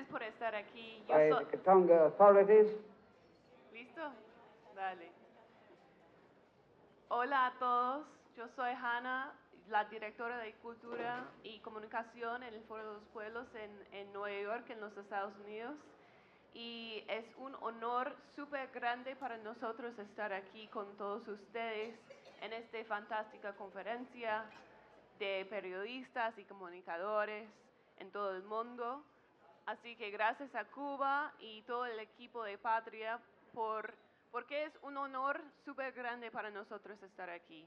Gracias por estar aquí. by the Katonga authorities. ¿Listo? Dale. Hola a todos, yo soy Hannah, la directora de Cultura y Comunicación en el Foro de los Pueblos en Nueva York, en los Estados Unidos. Y es un honor súper grande para nosotros estar aquí con todos ustedes en esta fantástica conferencia de periodistas y comunicadores en todo el mundo. Así que gracias a Cuba y todo el equipo de Patria porque es un honor súper grande para nosotros estar aquí.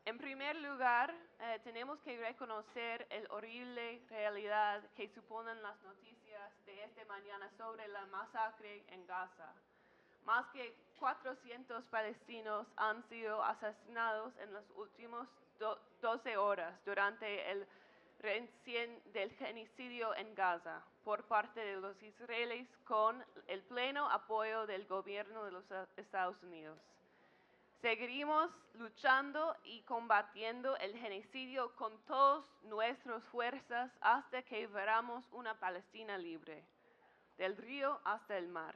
En primer lugar, tenemos que reconocer el horrible realidad que suponen las noticias de esta mañana sobre la masacre en Gaza. Más que 400 palestinos han sido asesinados en las últimas 12 horas durante el recién del genocidio en Gaza por parte de los israelíes con el pleno apoyo del gobierno de los Estados Unidos. Seguiremos luchando y combatiendo el genocidio con todas nuestras fuerzas hasta que veamos una Palestina libre, del río hasta el mar.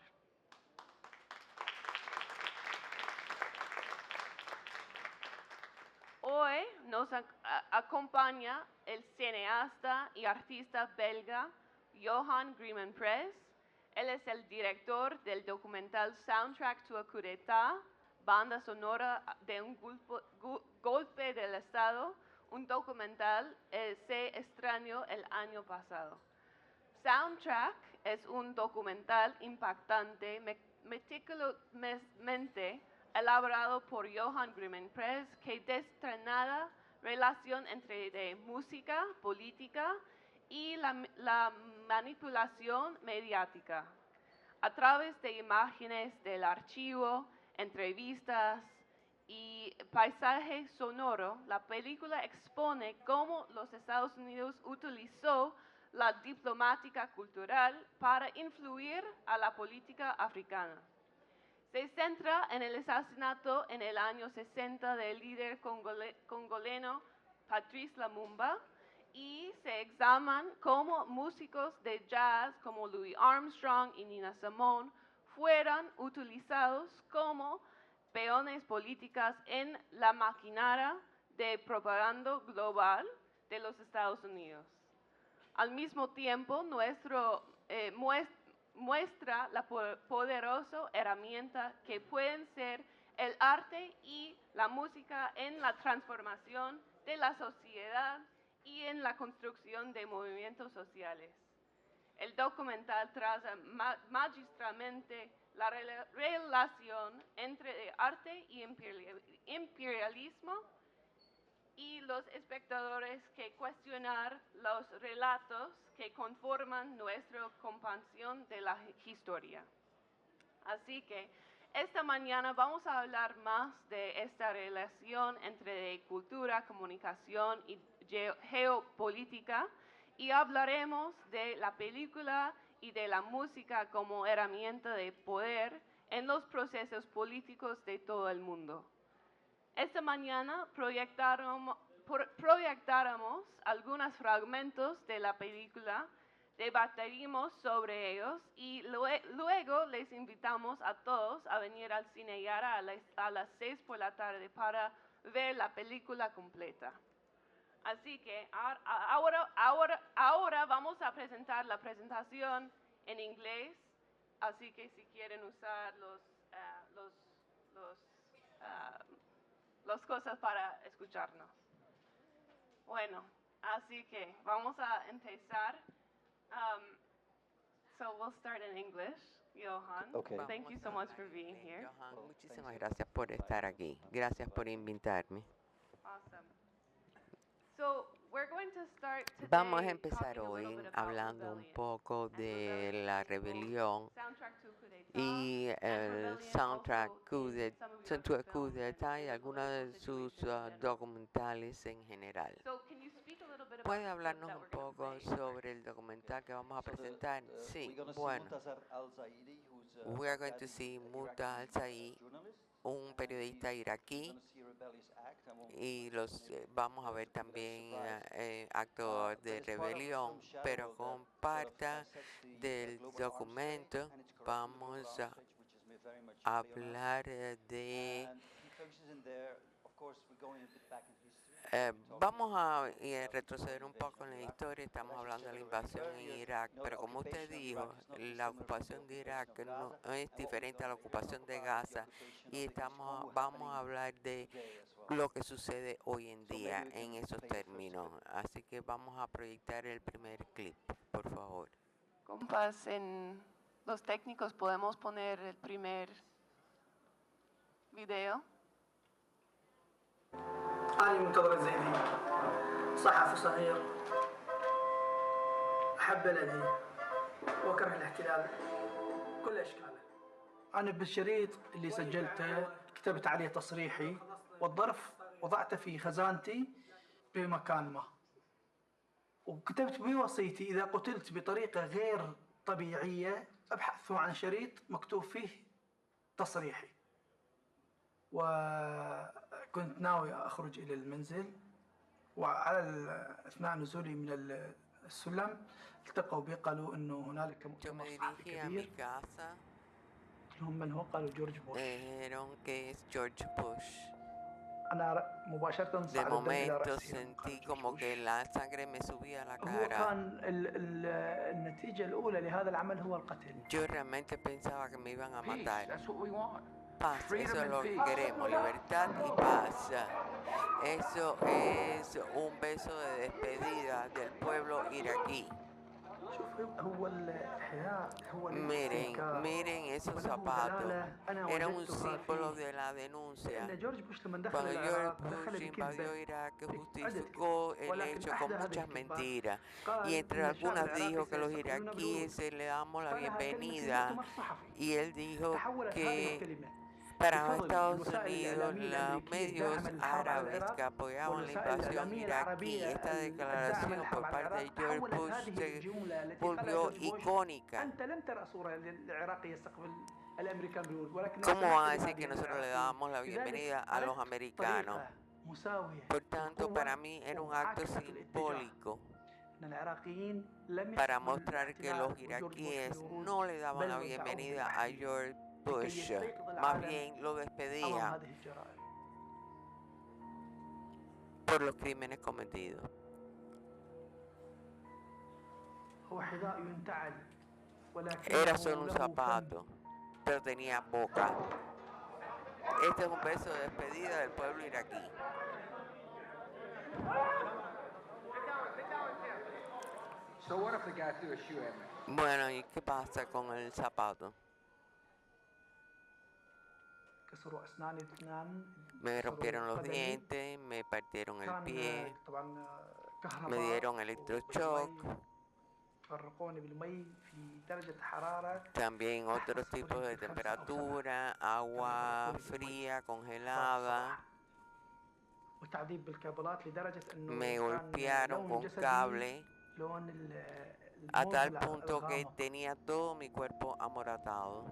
Hoy nos acompaña el cineasta y artista belga Johan Grimenprez. Él es el director del documental Soundtrack to a Coup d'État, banda sonora de un golpe del Estado. Un documental se estrenó el año pasado. Soundtrack es un documental impactante, meticulosamente elaborado por Johan Grimenprez que desentraña relación entre de música, política y la manipulación mediática. A través de imágenes del archivo, entrevistas y paisaje sonoro, la película expone cómo los Estados Unidos utilizó la diplomática cultural para influir a la política africana. Se centra en el asesinato en el año 60 del líder congoleno Patrice Lumumba y se examinan cómo músicos de jazz como Louis Armstrong y Nina Simone fueron utilizados como peones políticas en la maquinaria de propaganda global de los Estados Unidos. Al mismo tiempo, muestra la poderosa herramienta que pueden ser el arte y la música en la transformación de la sociedad y en la construcción de movimientos sociales. El documental traza magistralmente la relación entre arte y imperialismo y los espectadores que cuestionar los relatos que conforman nuestra comprensión de la historia. Así que esta mañana vamos a hablar más de esta relación entre cultura, comunicación y geopolítica y hablaremos de la película y de la música como herramienta de poder en los procesos políticos de todo el mundo. Esta mañana proyectáramos algunos fragmentos de la película, debatiremos sobre ellos y luego les invitamos a todos a venir al Cine Yara a las 6 por la tarde para ver la película completa. Así que ahora vamos a presentar la presentación en inglés, así que si quieren usar las cosas para escucharnos. Bueno, así que vamos a empezar. So we'll start in English. Johan, Okay. thank you so much for being here. Johan, muchísimas gracias por estar aquí. Gracias por invitarme. Awesome. So we're going to start today Vamos a empezar talking a little hoy bit about hablando un rebellion. poco And de rebellion la is both rebelión soundtrack to a coup d'etat, y and el rebellion soundtrack also coup in de some of your coup films d'État y and the algunos political de sus situation in general. documentales en general. So can you speak a little little bit about ¿Puede the clip hablarnos that un we're going to poco play? sobre el documental que vamos a presentar? Sí, We're going to see bueno, Muntazar Al-Zaidi, who's we are going to see Muta Al-Zaidi, journalist, un and periodista we're iraquí, going to see Rebellious Act, and y maybe vamos a ver it's a bit of a también surprise. actos But de it's part of the rebelión, film Shadow pero that con sort of parte sets the del global arms trade documento and its corruption of the global vamos arms a trade, which is very much Leonardo. hablar de And he functions in there. Of course, we're going a bit back in history. We're talking vamos a about the retroceder un invasion poco of en la Iraq. historia, I've estamos actually hablando de said la it already invasión en earlier. Irak, You know, the pero como usted occupation of dijo, Iraq is not la dissimilar from the ocupación de occupation Irak of Gaza, no es and what we're diferente a la going to talk ocupación de about is the Gaza, occupation y of the East Congo vamos a happening hablar de today as well. lo que sucede hoy en So maybe día we en can esos play the first términos. clip. Así que vamos a proyectar el primer clip, por favor. Compas, en los técnicos podemos poner el primer video. أنا منتظر الزيدي صحفي صغير أحب بلدي وأكره الاحتلال كل أشكاله. أنا بالشريط اللي سجلته كتبت عليه تصريحي والظرف وضعته في خزانتي بمكان ما، وكتبت بوصيتي إذا قتلت بطريقة غير طبيعية أبحثوا عن شريط مكتوب فيه تصريحي. وكنت ناوي أخرج إلى المنزل، وعلى أثناء نزولي من السلم التقوا بي قالوا إنه هنالك Yo مؤتمر me صحفي dirigí a mi كبير. casa, قلت لهم من هو؟ قالوا جورج بوش. dijeron que es George Bush. أنا مباشرة De صعد الدم إلى momento رأسي لما قالوا sentí جورج como بوش. que la sangre me subía a la هو cara. كان النتيجة الأولى لهذا العمل هو القتل. Yo realmente pensaba que me iban a Peace, matar. that's what we want. Paz, eso es lo que Freedom and queremos, libertad y paz. Eso es un beso de despedida del pueblo iraquí. شوف هو الحياة هو الاستنكار. Miren esos وله zapatos. دلالة أنا Era un وجدتها símbolo فيه. de la denuncia. لأن جورج بوش لما دخل Cuando George العراق Bush دخل invadió بكذبة Irak, عدة justificó كذب. el ولكن hecho أحد con هذه muchas الكذبات mentiras. قال Y entre إن الشعب algunas العراقي dijo que los سيستقبلون iraquíes le damos la قالها كلمة bienvenida. مؤتمر صحفي. Y él dijo تحولت هذه que الكلمة para بفضل Estados الوسائل Unidos, الإعلامية los الأمريكية medios الداعمة للحرب على árabes que العراق apoyaban la والوسائل invasión الإعلامية iraquí, العربية esta الداعمة declaración للحرب por على parte de العراق George تحولت Bush هذه se الجملة التي قالها volvió جورج بوش icónica. أنت لم ترى صورة للعراقي يستقبل الأمريكان بيقول ولكن ¿Cómo va a سمعت decir que بهذه nosotros le العراقيين؟ dábamos la لذلك bienvenida a los أردت americanos? طريقة مساوية Por tanto, بالقوة para mí era un acto ومعاكسة الاتجاه. simbólico أن العراقيين لم para يستقبلوا mostrar que الاحتلال los وجورج بوش iraquíes بالورود no le daban بل la ودعوه bienvenida a بالتحديد George لكي Bush, يستيقظ más العالم bien lo أمام despedían هذه الجرائم. por los crímenes cometidos. هو حذاء ينتعل Era solo ولكنه un له فم. zapato, pero tenía boca. Este es un beso de despedida del pueblo iraquí. So what if the guy threw a shoe at me? Bueno, ¿y qué pasa con el zapato? كسروا أسناني الاثنان. Me كسروا rompieron los قدمي. dientes, me partieron el كان pie, طبعا كهرباء me dieron electroshock, وبالمي. فرقوني بالمي في درجة حرارة. también otros tipos de temperatura, agua fría, congelada. وتعذيب بالكابلات لدرجة إنه Me كان golpearon لون con جسدي cable لون a tal الموز punto que الغامق. tenía todo mi cuerpo amoratado.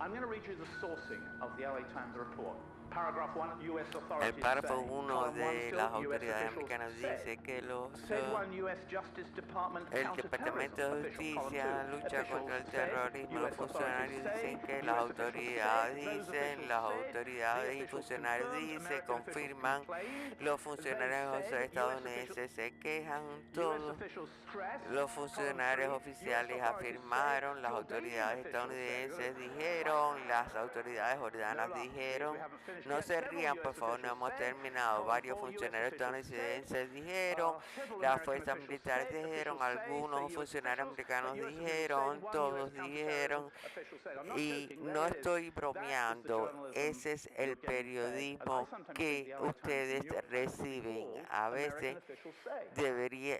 I'm going to read you the sourcing of the LA Times report. Paragraph 1, U.S. authorities El párrafo say, 1 column 1 de still, las US autoridades officials americanas dice que said one U.S. Justice Department el Departamento de counterterrorism official, Justicia column 2. lucha contra el Officials terrorismo. say, Los US funcionarios authorities dicen say, que las US officials autoridades said, those dicen, officials las said, autoridades the y officials funcionarios confirmed, dicen, American officials confirman, complained, los they funcionarios said, estadounidenses se quejan, US todos officials stressed, los column funcionarios 3, oficiales US authorities afirmaron, say, las Jordanian autoridades officials say, estadounidenses dijeron, las autoridades jordanas No laughing, dijeron, we haven't finished no yet. se Several rían, por US favor, no officials hemos said, terminado. column Varios 4, US funcionarios officials said, estadounidenses dijeron, several las American fuerzas officials militares said, dijeron, officials say, algunos say US funcionarios officials, americanos US officials dijeron, say, one todos US dijeron, counterterrorism official said, I'm not y joking, no there it is. estoy That is the bromeando, journalism ese es el you're getting fed. And periodismo I sometimes think que the LA Times and ustedes New York Times should be reciben. called A American veces officials say.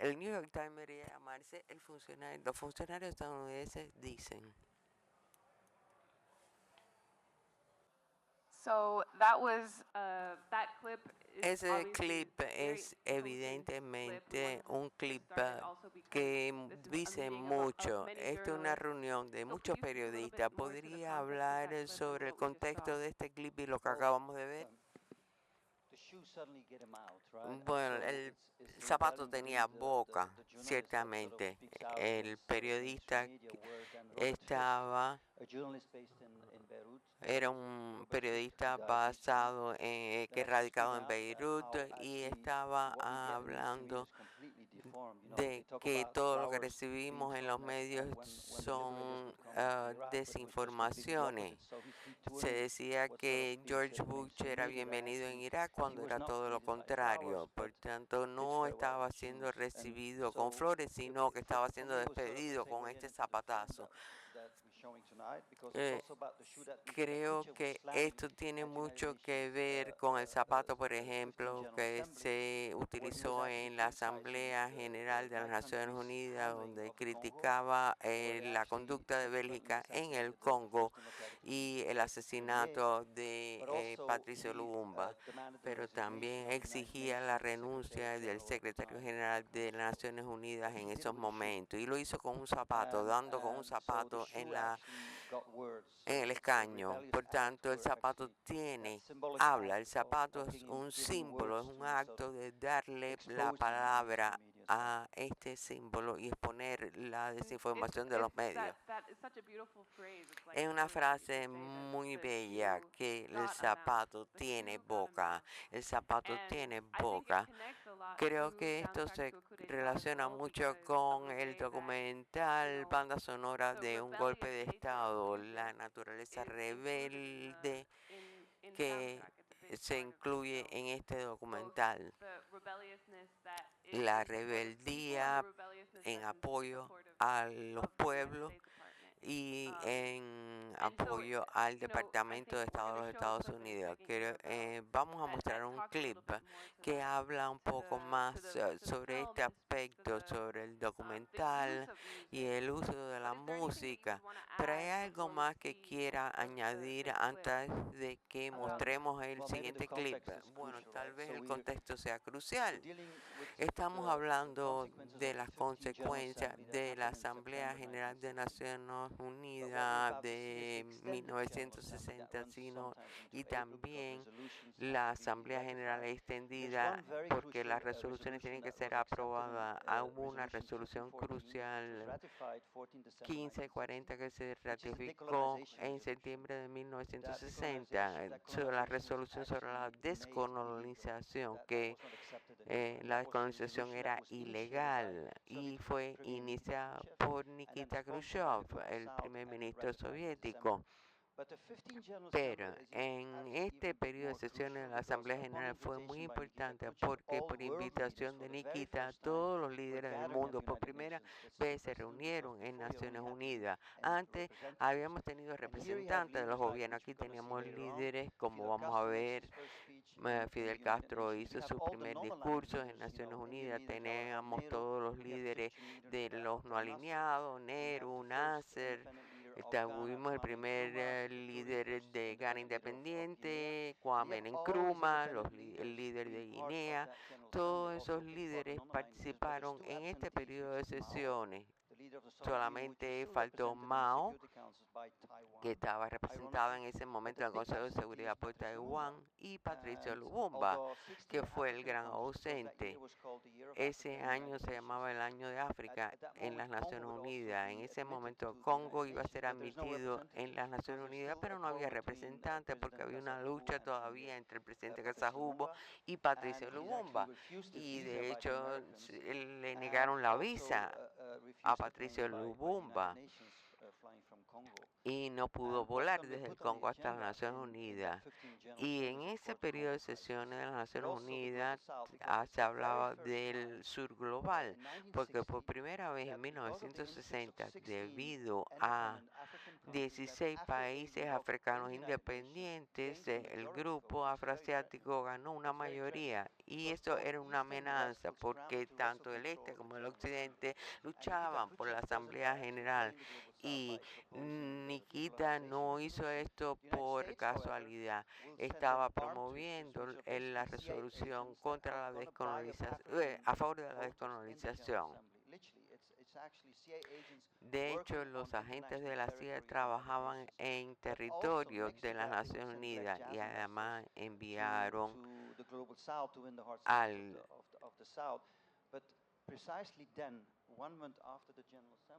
el New York Times debería llamarse los funcionarios estadounidenses dicen. So that was that clip is Ese obviously clip very es potent clip. We evidentemente wanted un to clip start it also because que this is a dice meeting of mucho. many Esta es una journalists. reunión de So muchos could you speak a little periodistas. bit more to the ¿Podría context of that hablar clip and sobre el what we just contexto saw? de este clip y lo que Well, acabamos de ver? The shoe suddenly get him out, right? And Bueno, so el it's zapato rebellion tenía within boca, the journalist that sort of ciertamente. speaks out El against periodista mainstream media were then Robert Hirsch, estaba, a journalist based in Beirut. era un Robert Hirsch, periodista who died basado recently, en, then que actually radicado speak en out Beirut how y actually estaba what we get in mainstream media hablando is completely deformed. You know, they de talk que about todo lo que flowers being recibimos en thrown los medios when the liberators would son come to Iraq, but it was just completely the desinformaciones. opposite. So he Se touring decía was sort of que being George said in Bush mainstream era media that bienvenido en actually Irak he cuando was era not todo lo greeted by contrario. flowers, Por but tanto, did no farewell estaba with siendo shoes. And recibido con so flores, sino que estaba siendo for me, it was sort of a despedido con segue este into the film zapatazo. that we're showing tonight, because it's Eh, also about the shoe that we see. A Creo teacher was que slammed esto tiene at United mucho que Nations ver con el zapato, por 15 ejemplo, General que Assembly, se where he was utilizó actually en la criticizing Asamblea General de las my Naciones country's Unidas, handling donde of the Congo, criticaba where they la actually conducta de subsequently Bélgica en el assassinated the Congo first democratic y leader, el Gueye, asesinato but de also Patricio he Lumumba, demanded the pero resignation también of the United exigía la Nations Secretary renuncia del General at the secretario time. general de las Naciones Unidas And en he did it esos with a shoe. momentos y lo hizo con un zapato, dando con un So the zapato shoe actually got words. en el Its escaño. rebellious Por acts tanto, el were zapato actually that tiene, symbolic habla. El act zapato of es un giving símbolo, es words un to sort acto of de darle la expose the palabra mainstream media. So a este símbolo y exponer la And desinformación de los medios. that is such a beautiful phrase. It's like Es una brilliant to frase say that muy the bella shoe que el got a zapato mouth. The tiene shoe got a boca. mouth. El zapato And tiene I think it boca. connects a lot Creo to que esto Soundtrack se to a Coup d'État as relaciona well, mucho because of con the el way that, documental banda sonora the de un golpe rebellious de nature of Estado, music la naturaleza is included rebelde in que Soundtrack. It's a big se part of the incluye film. en este Both documental. the rebelliousness that is La in support of people and the rebeldía rebelliousness en that's in apoyo support a los of the US pueblos State Department. y en And so, apoyo al you know, I Departamento de think we're Estado de going los to show a Estados clip in a Unidos. second here about Vamos a that mostrar un talks a little clip bit more to que that, habla un poco más to the sobre film este and speaks to aspecto, sobre el the use documental of y music. el uso de la But is there anything that you música. would want to Pero hay add algo before we más que see quiera the añadir clip antes de que about mostremos el well, maybe the siguiente clip. context is Bueno, crucial, tal right? vez So el we're contexto sea crucial. dealing with Estamos the hablando consequences de of the las 15th General consecuencias Assembly that de la happened in Asamblea September General de 1960. Naciones But what we're Unidas about to see is the de extended General Assembly that 1960, runs sino, sometimes into y April because también resolutions have la to be Asamblea General ratified. There's extendida one very porque crucial las resoluciones resolution tienen que that ser was accepted in aprobadas. Hubo una Resolution resolución 1514, which was crucial ratified 14 December 1540 1960, que se which is the ratificó decolonization en resolution. septiembre de That 1960 decolonization, that sobre la colonization was resolución sobre la actually made illegal. descolonización, That que was not accepted anymore. And la that was a descolonización resolution that era was initiated by ilegal y Soviet fue Premier Nikita iniciada Khrushchev por and then Nikita sponsored by the Khrushchev, Global el South primer and ministro ratified in December. soviético. But the 15th General Assembly Pero is en actually este even periodo de more sesiones de crucial la because Asamblea upon General fue muy invitation by Nikita importante Khrushchev, porque all por world invitación leaders de for the very Nikita, first time todos los were líderes del gathering at mundo the por United primera Nations. The vez se President Nixon, reunieron en before he only Naciones had Unidas. any Antes representatives. habíamos tenido And here you have representantes de los leaders like, gobiernos. which Aquí we're going to see teníamos later on, líderes, como Fidel vamos a Castro makes ver. his first speech in Fidel the United Castro Nations. We hizo have su all the primer non-aligned discurso en leaders, Naciones Indian Unidas. leaders, Jawaharlal Teníamos Nehru. todos los We have líderes Egyptian leaders, de los no Abdel Nasser. alineados, We have Nehru, the first Nasser. independent leader of Ghana, Tuvimos el Kwame primer Nkrumah, the líder 31st de Ghana independent leader of Guinea. independiente, And you Kwame have all these Nkrumah, independent el leaders líder de being part of Guinea. that General Assembly, Todos also esos being part of líderes non-aligned leaders, but there's participaron two en este absentees, periodo which de is Mao, sesiones. the leader of the Soviet Union, which is Solamente still faltó represented in the Mao, Security Council by Taiwan, que estaba representado en ironically. ese But momento the en el big Consejo de absentee Seguridad is por Patrice Lumumba. Taiwán, y Patricio And Lumumba, although que 60th fue el African gran countries, because that year ausente. was called the Year of Ese Africa in the año United se Nations, llamaba el Año de África at that en las moment Congo Naciones would also Unidas. En be ese admitted momento to the Congo United iba a Nations, ser but there's no admitido en las representatives because Naciones there's Unidas, still a pero no había quarrel between representante porque President había una Kasavubu lucha and todavía entre el presidente Patrice Kasavubo Lumumba, y and Patricio he's actually Lumumba. refused the Y visa de by the hecho Americans, le and negaron la also visa a refused the Patricio planes by the United Lumumba Nations flying from Congo. y no pudo And what's volar going to be desde el put on the Congo hasta las agenda Naciones in that Unidas. 15th General Y Assembly en is, of ese course, the periodo de Congo crisis, sesiones de las but Naciones also the Global Unidas South, because it's se the very hablaba first del time sur global, in porque por 1960 primera vez en that because of the insistence of 1960, 16 debido a independent African 16 países africanos independientes, el grupo afroasiático ganó una mayoría y eso era una amenaza porque tanto el este como el occidente luchaban por la Asamblea General y Nikita no hizo esto por casualidad, estaba promoviendo la resolución contra la descolonización, a favor de la descolonización. De hecho, los agentes de la CIA trabajaban en territorio de las Naciones Unidas y además enviaron al...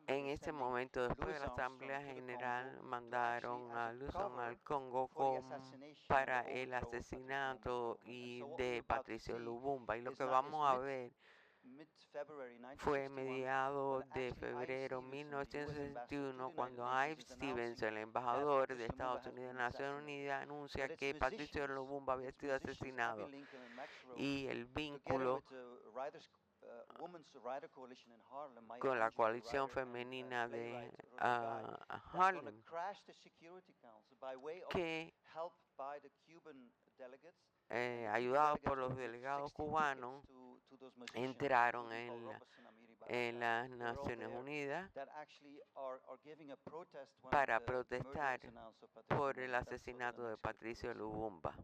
En ese momento, después de la Asamblea General, mandaron a Luzon al Congo para el asesinato de Patricio Lumumba. Y lo que vamos a ver fue mediados de febrero de 1961 cuando Ive Stevens, el embajador de Estados Unidos en Naciones Unidas, anuncia que Patricio Lumumba había sido asesinado y el vínculo con la coalición femenina de Harlem, que ayudados por los delegados cubanos, entraron en las Naciones Unidas para protestar por el asesinato de Patricio Lumumba.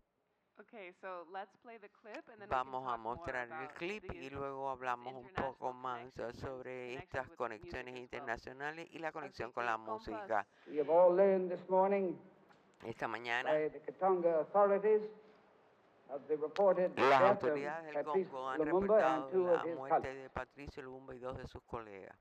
Okay, so let's play the clip and then Vamos a we can talk more mostrar el about clip y these luego hablamos un poco international más connections sobre and estas connections with music conexiones as well. internacionales y la conexión Así con que, la compas, música. We have all learned this morning Esta mañana, by the Katanga authorities of the reported las death of autoridades del Patrice Congo han Lumumba and reportado two of la his muerte colleagues. de Patricio Lumumba y dos de sus colegas.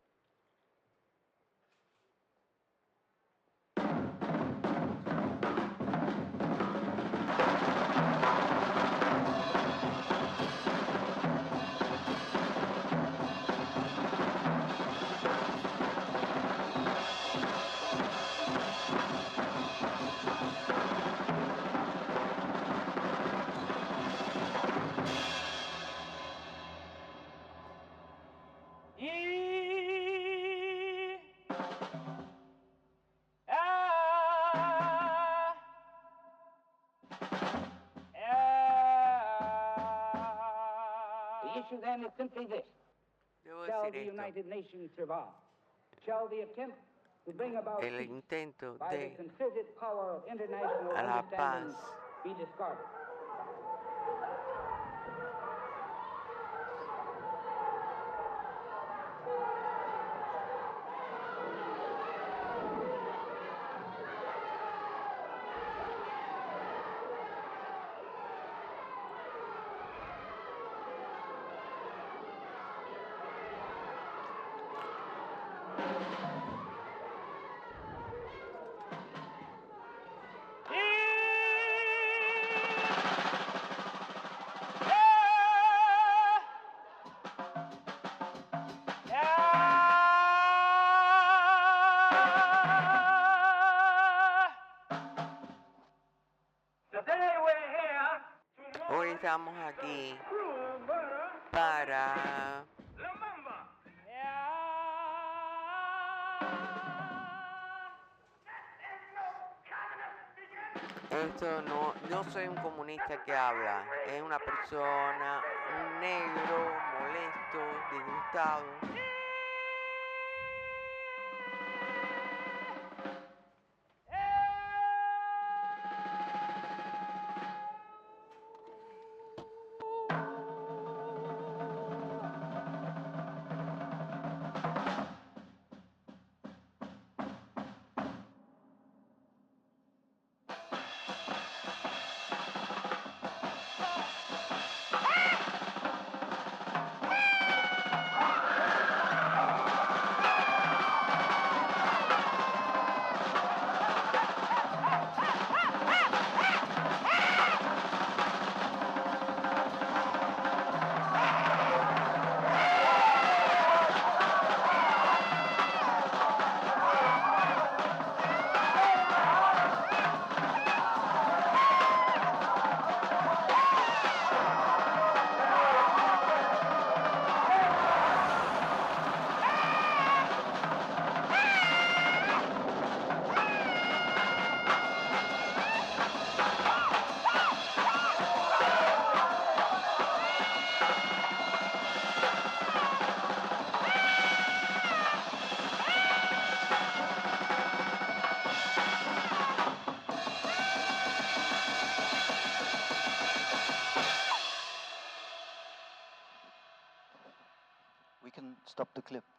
The issue then is simply this. Debo Shall decir the esto, United Nations survive? Shall the attempt to bring about el peace intento by the de concerted power of international a la understanding paz be discarded? Hoy estamos aquí para esto no soy un comunista que habla, es una persona, un negro molesto, disgustado.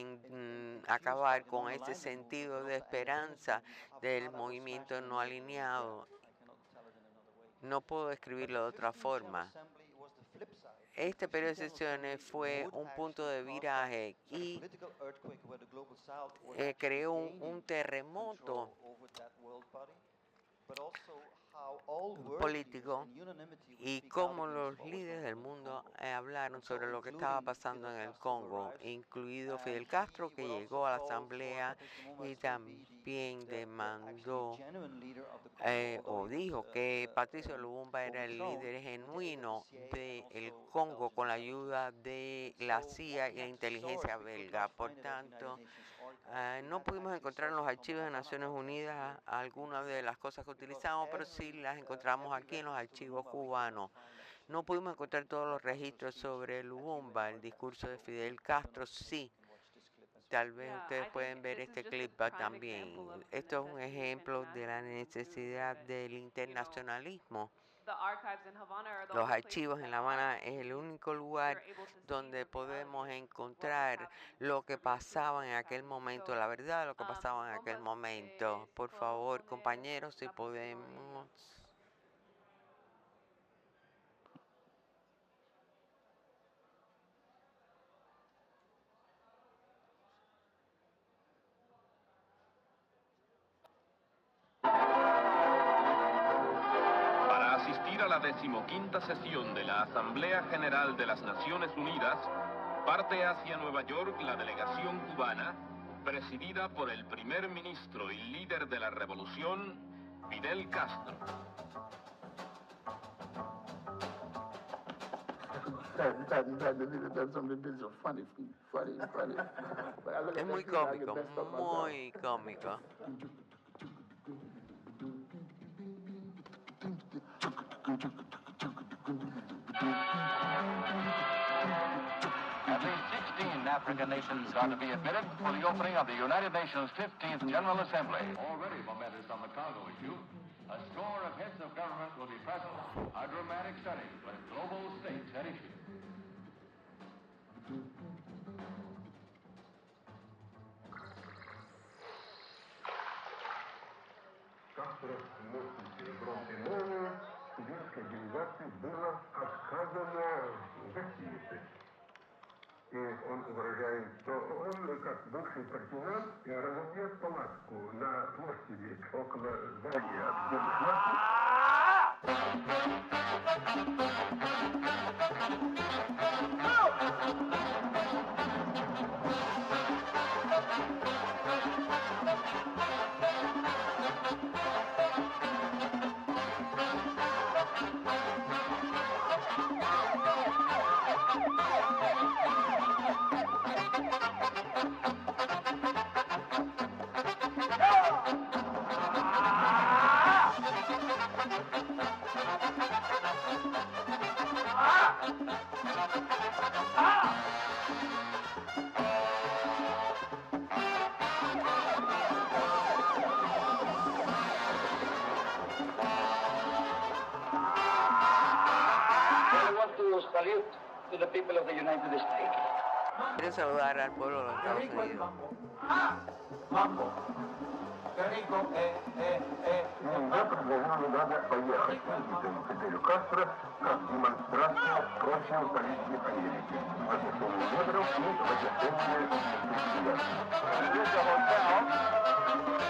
en acabar con ese sentido de esperanza del movimiento no alineado. No puedo describirlo de otra forma. Este periodo de sesiones fue un punto de viraje y creó un terremoto político y cómo los líderes del mundo hablaron sobre lo que estaba pasando en el Congo, incluido Fidel Castro, que llegó a la asamblea y también demandó o dijo que Patricio Lumumba era el líder genuino del Congo con la ayuda de la CIA y la inteligencia belga. Por tanto, no pudimos encontrar en los archivos de Naciones Unidas algunas de las cosas que utilizamos, pero sí las encontramos aquí en los archivos cubanos. No pudimos encontrar todos los registros sobre Lumumba, el discurso de Fidel Castro, sí. Tal vez ustedes pueden ver este clip también. Esto es un ejemplo de la necesidad del internacionalismo. Los archivos en La Habana es el único lugar donde podemos encontrar lo que pasaba en aquel momento, la verdad de lo que pasaba en aquel momento. Por favor, compañeros, si podemos. Para asistir a la 15ª sesión de la Asamblea General de las Naciones Unidas, parte hacia Nueva York la delegación cubana, presidida por el primer ministro y líder de la revolución, Fidel Castro. Es muy cómico, muy cómico. At least 16 African nations are to be admitted for the opening of the United Nations 15th General Assembly. Already momentous on the Congo issue. A score of heads of government will be present. A dramatic setting with global stakes at issue. Завтра носите громкой студентской делегации было отказано гостиницы. И он выражает, что он, как бывший партизан, разобьет палатку на площади около здания Объединенных Наций. To the people of the United States. Quiero saludar al pueblo de los Estados Unidos. Mambo. Я предложил надо поехать Фиделю Кастро как демонстрация против политики Америки. В отношении негров и в отношении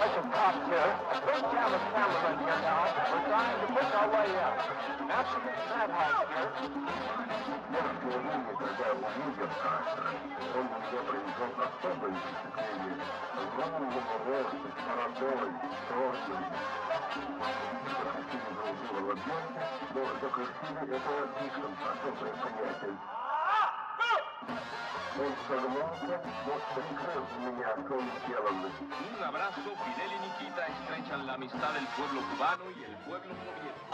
That's a top tier. A big jam of cameramen here now. We're trying to push our way in. Absolute madhouse here. Мерзкие люди, когда увидел Кастро, он уже произвел особое впечатление. Огромного роста, с бородой, строгим. Заключили голубого ладонь, но заключили это слишком особое понятие. Он согнулся, но прикрыл меня своим телом. Un abrazo, Fidel y Nikita estrechan la amistad del pueblo cubano y el pueblo soviético.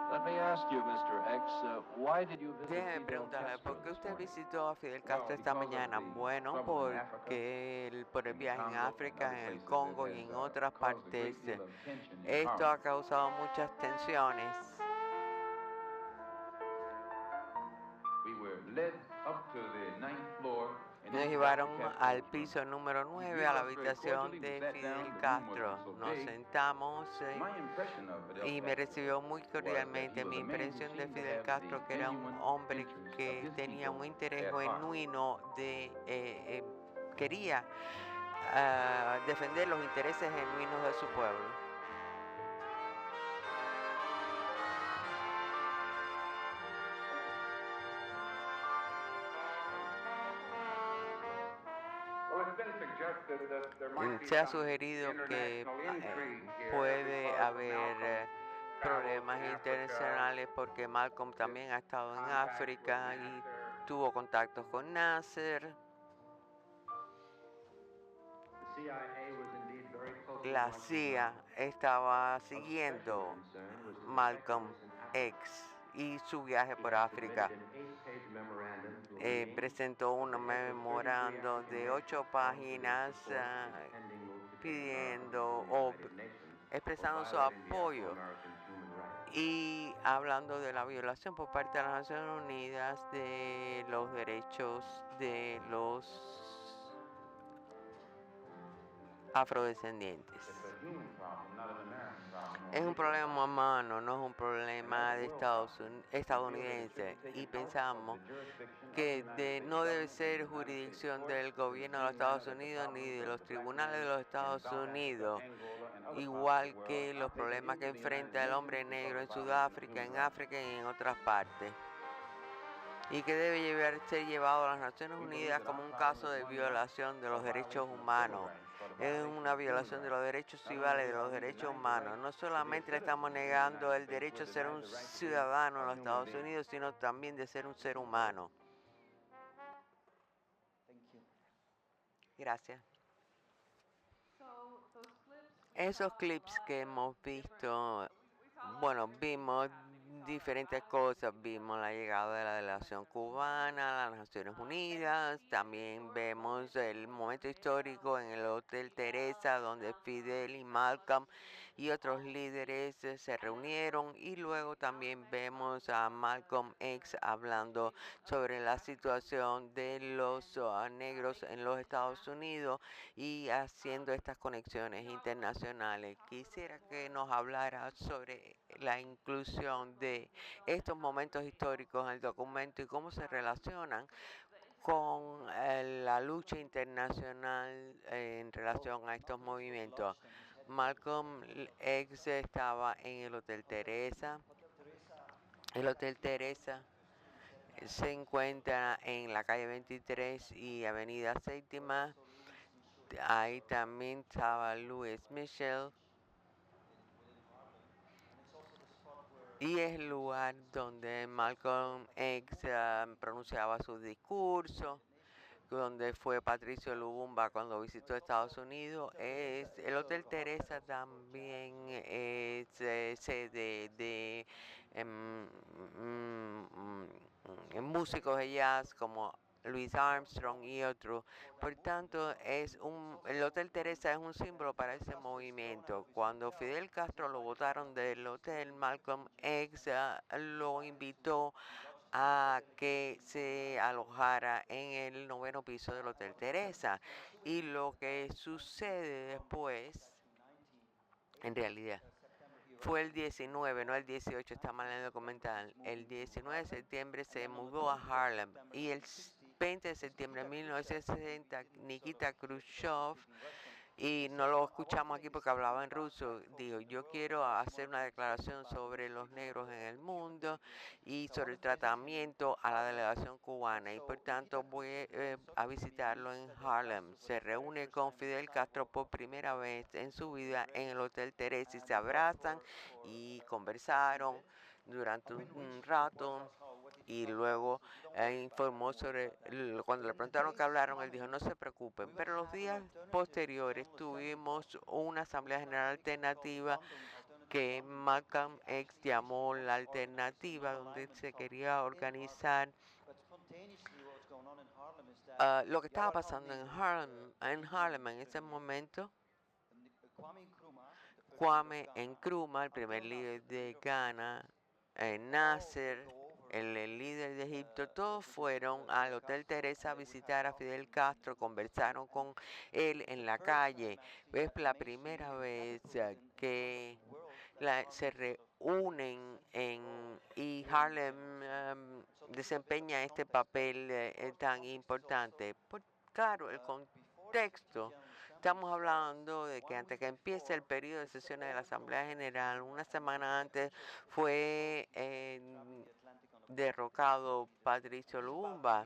Let me ask you, Mr. X, why did you visit Déjeme Fidel preguntarle, Castro ¿por qué this usted morning? visitó a Fidel Castro esta mañana? Bueno, porque por el viaje en África, en el Congo y en otras partes, esto ha causado muchas tensiones. Nos llevaron al piso número 9, a la habitación de Fidel Castro. Nos sentamos y me recibió muy cordialmente. Mi impresión de Fidel Castro, que era un hombre que tenía un interés genuino quería defender los intereses genuinos de su pueblo. Se ha sugerido que puede haber problemas internacionales porque Malcolm también ha estado en África y tuvo contactos con Nasser. La CIA estaba siguiendo Malcolm X y su viaje por África. Presentó un memorando de 8 páginas pidiendo o expresando su apoyo y hablando de la violación por parte de las Naciones Unidas de los derechos de los afrodescendientes. Es un problema humano, no es un problema de estadounidense, y pensamos que no debe ser jurisdicción del gobierno de los Estados Unidos ni de los tribunales de los Estados Unidos, igual que los problemas que enfrenta el hombre negro en Sudáfrica, en África y en otras partes, y que debe ser llevado a las Naciones Unidas como un caso de violación de los derechos humanos. Es una violación de los derechos civiles, de los derechos humanos. No solamente le estamos negando el derecho a ser un ciudadano en los Estados Unidos, sino también de ser un ser humano. Gracias. Esos clips que hemos visto, bueno, vimos diferentes cosas. Vimos la llegada de la delegación cubana a las Naciones Unidas. También vemos el momento histórico en el Hotel Teresa, donde Fidel y Malcolm y otros líderes se reunieron. Y luego también vemos a Malcolm X hablando sobre la situación de los negros en los Estados Unidos y haciendo estas conexiones internacionales. Quisiera que nos hablara sobre la inclusión de estos momentos históricos en el documento y cómo se relacionan con la lucha internacional en relación a estos movimientos. Malcolm X estaba en el Hotel Teresa. El Hotel Teresa se encuentra en la calle 23 y Avenida Séptima. Ahí también estaba Louis Michel. Y es el lugar donde Malcolm X pronunciaba su discurso, donde fue Patricio Lumumba cuando visitó Estados Unidos. El Hotel Teresa también es sede de músicos de jazz como Louis Armstrong y otros. Por tanto, el Hotel Teresa es un símbolo para ese movimiento. Cuando Fidel Castro lo botaron del hotel, Malcolm X lo invitó a que se alojara en el 9º piso del Hotel Teresa. Y lo que sucede después, en realidad, fue el 19, no el 18, está mal en el documental. El 19 de septiembre se mudó a Harlem y el 20 de septiembre de 1960 Nikita Khrushchev, y no lo escuchamos aquí porque hablaba en ruso, dijo: yo quiero hacer una declaración sobre los negros en el mundo y sobre el tratamiento a la delegación cubana, y por tanto voy a visitarlo en Harlem. Se reúne con Fidel Castro por primera vez en su vida en el Hotel Teresa y se abrazan y conversaron durante un rato. Y luego informó sobre, cuando le preguntaron qué hablaron, él dijo: no se preocupen. Pero los días posteriores tuvimos una Asamblea General Alternativa que Malcolm X llamó la alternativa, donde se quería organizar. Lo que estaba pasando en Harlem en ese momento, Kwame Nkrumah, el primer líder de Ghana, Nasser, el líder de Egipto, todos fueron al Hotel Teresa a visitar a Fidel Castro, conversaron con él en la calle. Es la primera vez que se reúnen y Harlem desempeña este papel tan importante. Claro, el contexto. Estamos hablando de que antes que empiece el periodo de sesiones de la Asamblea General, una semana antes fue derrocado Patricio Lumumba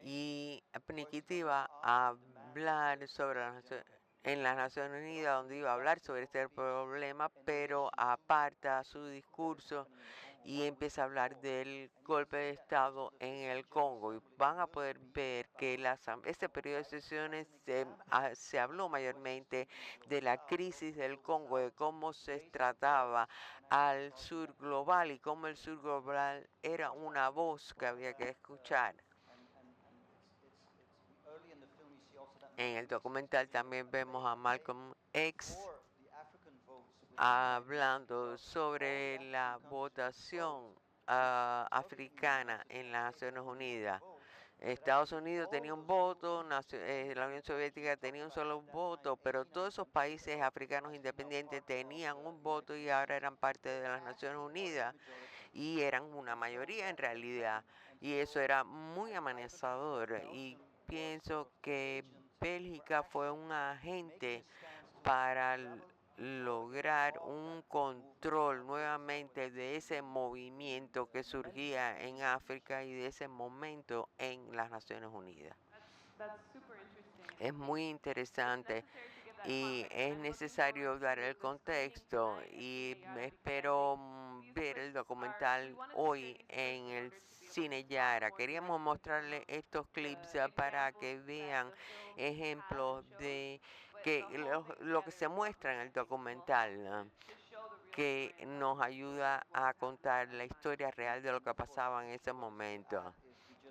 y Nikiti iba a hablar sobre en las Naciones Unidas, donde iba a hablar sobre este problema, pero aparta su discurso y empieza a hablar del golpe de Estado en el Congo. Y van a poder ver que este periodo de sesiones se habló mayormente de la crisis del Congo, de cómo se trataba al sur global y cómo el sur global era una voz que había que escuchar. En el documental también vemos a Malcolm X hablando sobre la votación africana en las Naciones Unidas. Estados Unidos tenía un voto, la Unión Soviética tenía un solo voto, pero todos esos países africanos independientes tenían un voto y ahora eran parte de las Naciones Unidas y eran una mayoría en realidad. Y eso era muy amenazador y pienso que Bélgica fue un agente para lograr un control nuevamente de ese movimiento que surgía en África y de ese momento en las Naciones Unidas. Es muy interesante y es necesario dar el contexto y espero ver el documental hoy en el Cine Yara. Queríamos mostrarles estos clips para que vean ejemplos de que lo que se muestra en el documental, que nos ayuda a contar la historia real de lo que pasaba en ese momento.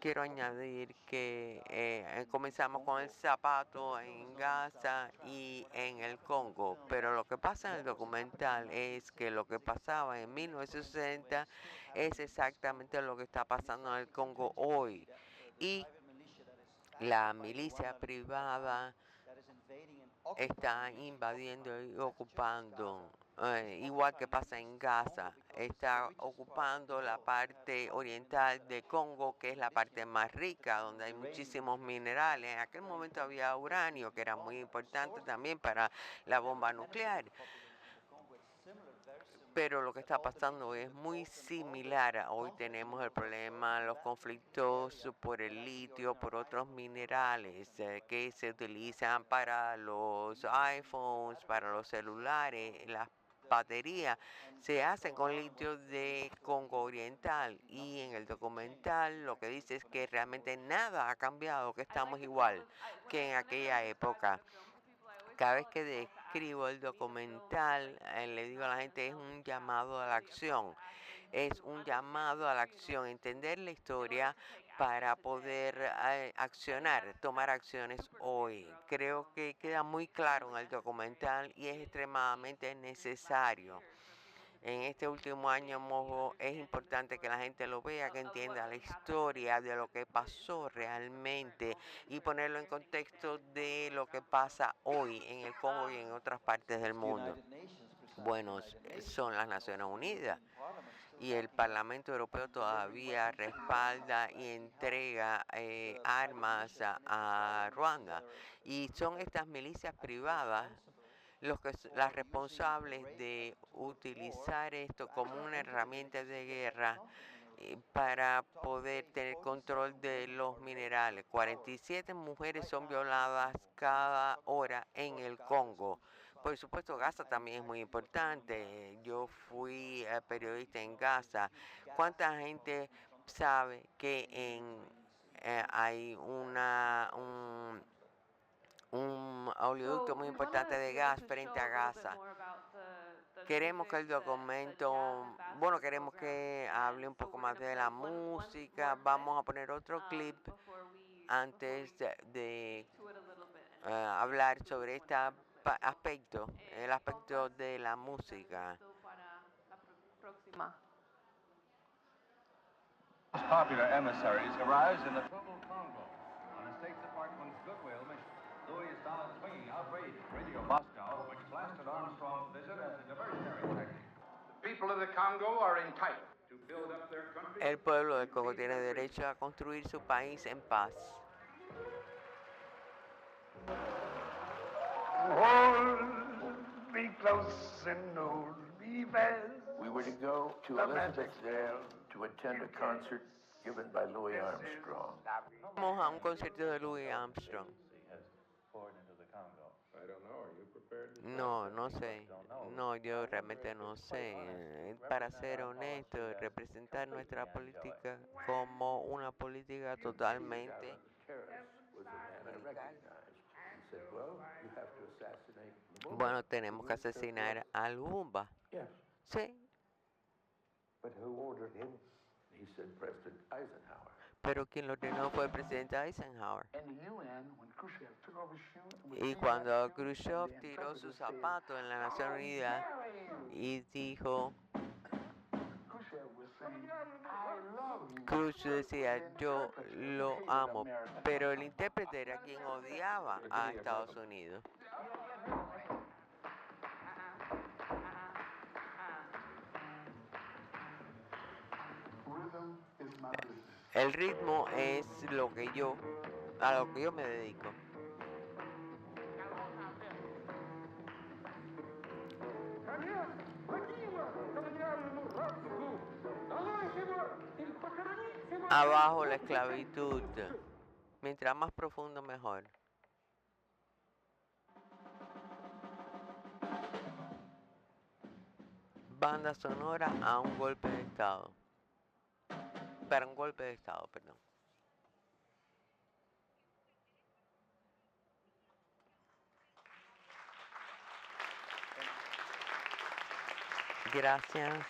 Quiero añadir que comenzamos con el zapato en Gaza y en el Congo, pero lo que pasa en el documental es que lo que pasaba en 1960 es exactamente lo que está pasando en el Congo hoy. Y la milicia privada está invadiendo y ocupando, igual que pasa en Gaza, está ocupando la parte oriental de Congo, que es la parte más rica, donde hay muchísimos minerales. En aquel momento había uranio, que era muy importante también para la bomba nuclear. Pero lo que está pasando es muy similar. Hoy tenemos el problema, los conflictos por el litio, por otros minerales que se utilizan para los iPhones, para los celulares, las baterías se hacen con litio de Congo Oriental y en el documental lo que dice es que realmente nada ha cambiado, que estamos igual que en aquella época. Cada vez que describo el documental, le digo a la gente, es un llamado a la acción. Es un llamado a la acción, entender la historia para poder accionar, tomar acciones hoy. Creo que queda muy claro en el documental y es extremadamente necesario. En este último año es importante que la gente lo vea, que entienda la historia de lo que pasó realmente y ponerlo en contexto de lo que pasa hoy en el Congo y en otras partes del mundo. Bueno, son las Naciones Unidas y el Parlamento Europeo todavía respalda y entrega armas a Ruanda. Y son estas milicias privadas las responsables de utilizar esto como una herramienta de guerra para poder tener control de los minerales. 47 mujeres son violadas cada hora en el Congo. Por supuesto, Gaza también es muy importante. Yo fui periodista en Gaza. ¿Cuánta gente sabe que hay un oleoducto muy importante de gas frente a Gaza? Queremos que el documento, queremos que hable un poco más de la música. Vamos a poner otro clip antes de hablar sobre este aspecto, el aspecto de la música. Most popular emissaries arrives in the troubled Congo on the State Department's goodwill mission. Louis started swinging outrage Radio Moscow, which blasted Armstrong's visit as a diversionary tactic. The people of the Congo are entitled to build up their country. El pueblo del Congo tiene derecho a construir su país en paz. Hold me close and hold me fast. We were to go to Elizabethville to attend a concert given by Louis Armstrong. Vamos a un concierto de Louis Armstrong. No, no sé. No, yo realmente no sé. Para ser honesto, representar nuestra política como una política totalmente bueno, tenemos que asesinar a Lumumba. Sí. Pero quien lo ordenó fue el presidente Eisenhower. Y cuando Khrushchev tiró su zapato en la Nación Unida y dijo, Khrushchev decía, yo lo amo, pero el intérprete era quien odiaba a Estados Unidos. El ritmo es a lo que yo me dedico. Abajo la esclavitud. Mientras más profundo, mejor. Banda sonora a un golpe de Estado. Para un golpe de Estado, perdón. Gracias.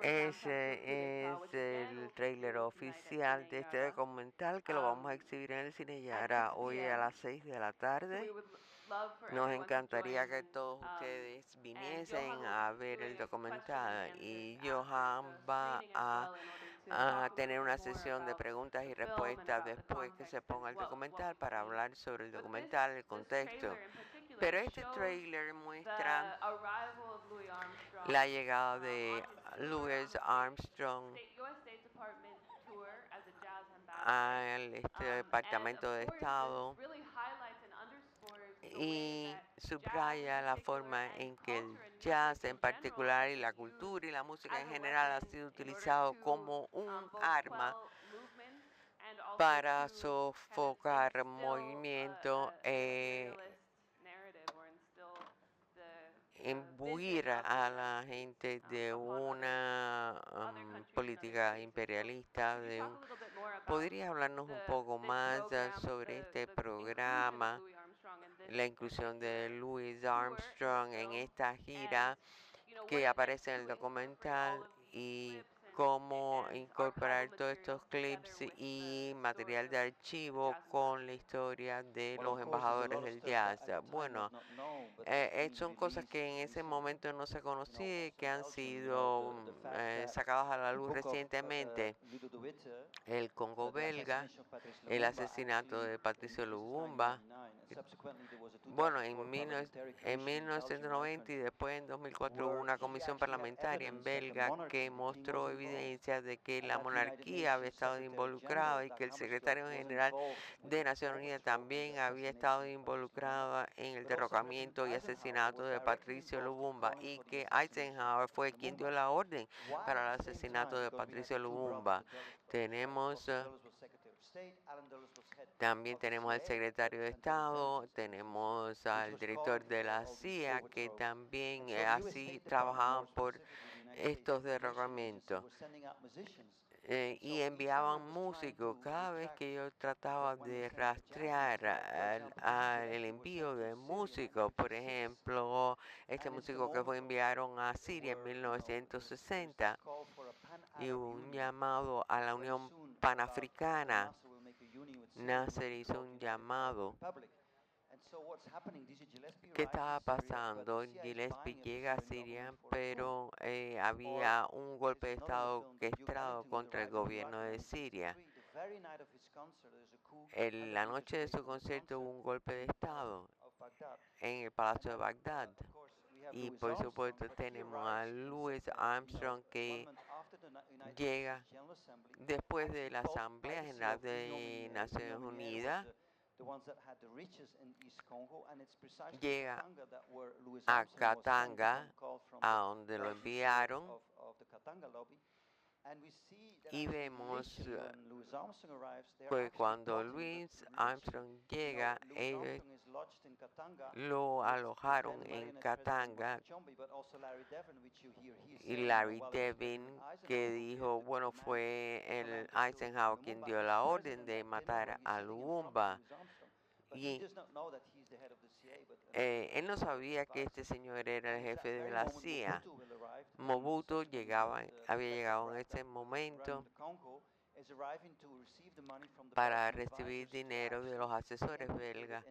Ese es el trailer oficial de este documental que lo vamos a exhibir en el cine Yara hoy a las 6 de la tarde. Nos encantaría que todos ustedes viniesen a ver el documental y Johan va a tener una sesión de preguntas y respuestas después que se ponga el documental para hablar sobre el documental, el contexto. Pero este trailer muestra la llegada de Louis Armstrong al Departamento de Estado y subraya la forma en que el jazz en particular y la cultura y la música en general ha sido utilizado como un arma para sofocar movimiento imbuir a la gente de una política imperialista. ¿Podría hablarnos un poco más sobre este programa, la inclusión de Louis Armstrong en esta gira que aparece en el documental y cómo incorporar todos estos clips y material de archivo con la historia de los embajadores del jazz? Bueno, son cosas que en ese momento no se conocían y que han sido sacadas a la luz recientemente. El Congo belga, el asesinato de Patricio Lumumba, bueno, en 1990 y después en 2004 hubo una comisión parlamentaria en Belga que mostró evidencia de que la monarquía había estado involucrada y que el secretario general de Naciones Unidas también había estado involucrado en el derrocamiento y asesinato de Patricio Lumumba y que Eisenhower fue quien dio la orden para el asesinato de Patricio Lumumba. También tenemos al secretario de Estado, tenemos al director de la CIA que también así trabajaban por estos derrocamientos. Y enviaban músicos. Cada vez que yo trataba de rastrear el envío de músicos, por ejemplo, este músico que enviaron a Siria en 1960, y un llamado a la Unión Panafricana. Nasser hizo un llamado ¿Qué estaba pasando? Gillespie llega a Siria, pero había un golpe de Estado orquestado contra el gobierno de Siria. En la noche de su concierto hubo un golpe de Estado en el Palacio de Bagdad. Y por supuesto tenemos a Louis Armstrong que llega después de la Asamblea General de Naciones Unidas. Llega a Katanga, a donde lo enviaron, y vemos que cuando Louis Armstrong llega, ellos lo alojaron en Katanga, y Larry Devin, que dijo, bueno, fue el Eisenhower quien dio la orden de matar a Lumumba. Y él no sabía que este señor era el jefe de la CIA. Mobutu había llegado en ese momento para recibir dinero de los asesores belgas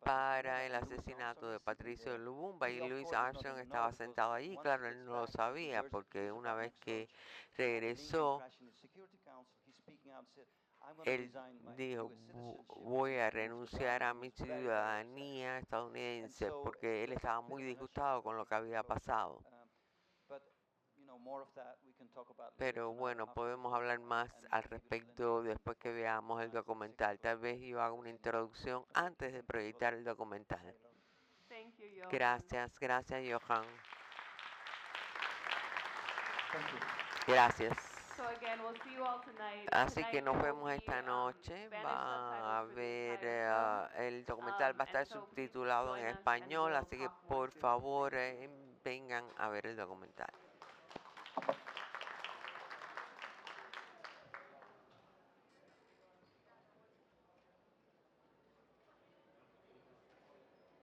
para el asesinato de Patricio Lumumba, y Louis Armstrong estaba sentado allí. Claro, él no lo sabía, porque una vez que regresó, él dijo, voy a renunciar a mi ciudadanía estadounidense, porque él estaba muy disgustado con lo que había pasado. Pero bueno, podemos hablar más al respecto después que veamos el documental. Tal vez yo haga una introducción antes de proyectar el documental. Gracias, Johan. Gracias. Así que nos vemos esta noche. Va a haber el documental va a estar subtitulado en español, así que por favor vengan a ver el documental.